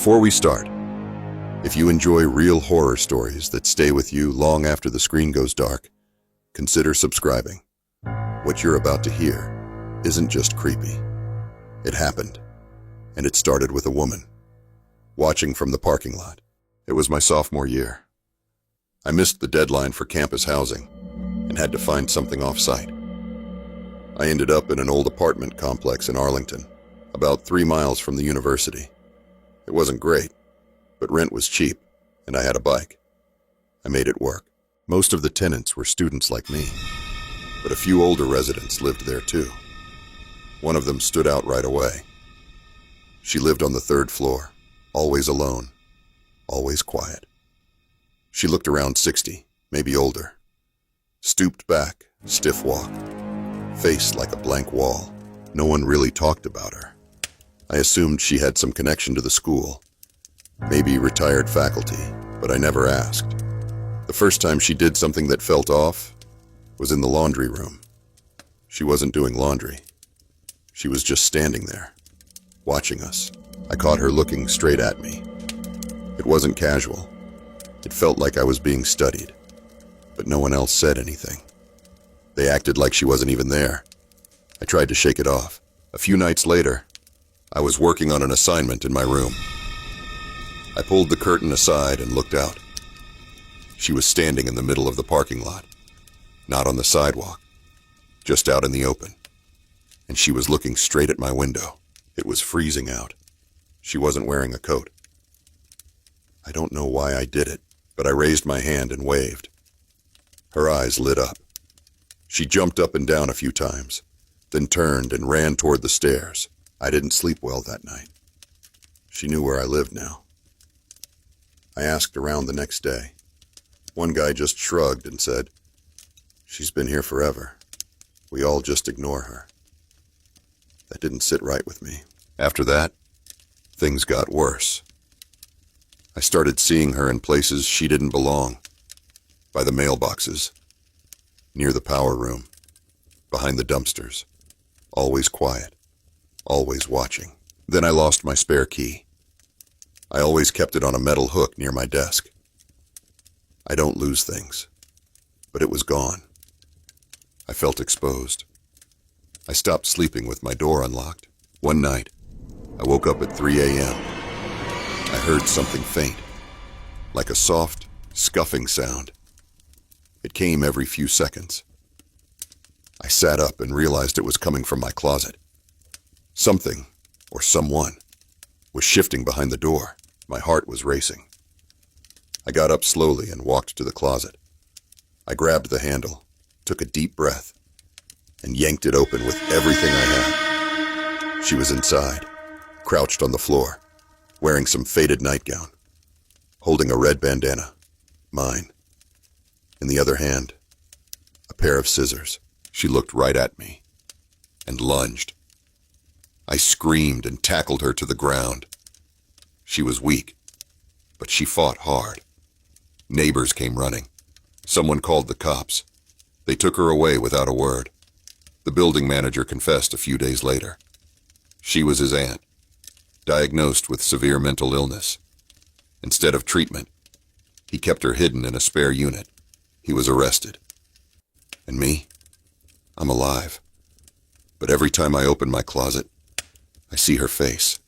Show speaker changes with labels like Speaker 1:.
Speaker 1: Before we start, if you enjoy real horror stories that stay with you long after the screen goes dark, consider subscribing. What you're about to hear isn't just creepy. It happened, and it started with a woman watching from the parking lot. It was my sophomore year. I missed the deadline for campus housing and had to find something off-site. I ended up in an old apartment complex in Arlington, about 3 miles from the university. It wasn't great, but rent was cheap, and I had a bike. I made it work. Most of the tenants were students like me, but a few older residents lived there too. One of them stood out right away. She lived on the 3rd floor, always alone, always quiet. She looked around 60, maybe older. Stooped back, stiff walk, face like a blank wall. No one really talked about her. I assumed she had some connection to the school, maybe retired faculty, but I never asked. The first time she did something that felt off was in the laundry room. She wasn't doing laundry. She was just standing there, watching us. I caught her looking straight at me. It wasn't casual. It felt like I was being studied, but no one else said anything. They acted like she wasn't even there. I tried to shake it off. A few nights later, I was working on an assignment in my room. I pulled the curtain aside and looked out. She was standing in the middle of the parking lot, not on the sidewalk, just out in the open. And she was looking straight at my window. It was freezing out. She wasn't wearing a coat. I don't know why I did it, but I raised my hand and waved. Her eyes lit up. She jumped up and down a few times, then turned and ran toward the stairs. I didn't sleep well that night. She knew where I lived now. I asked around the next day. One guy just shrugged and said, "She's been here forever. We all just ignore her." That didn't sit right with me. After that, things got worse. I started seeing her in places she didn't belong. By the mailboxes, near the power room, behind the dumpsters, always quiet, always watching. Then I lost my spare key. I always kept it on a metal hook near my desk. I don't lose things, but it was gone. I felt exposed. I stopped sleeping with my door unlocked. One night, I woke up at 3 a.m. I heard something faint, like a soft, scuffing sound. It came every few seconds. I sat up and realized it was coming from my closet. Something, or someone, was shifting behind the door. My heart was racing. I got up slowly and walked to the closet. I grabbed the handle, took a deep breath, and yanked it open with everything I had. She was inside, crouched on the floor, wearing some faded nightgown, holding a red bandana, mine. In the other hand, a pair of scissors. She looked right at me and lunged. I screamed and tackled her to the ground. She was weak, but she fought hard. Neighbors came running. Someone called the cops. They took her away without a word. The building manager confessed a few days later. She was his aunt, diagnosed with severe mental illness. Instead of treatment, he kept her hidden in a spare unit. He was arrested. And me? I'm alive. But every time I open my closet, I see her face.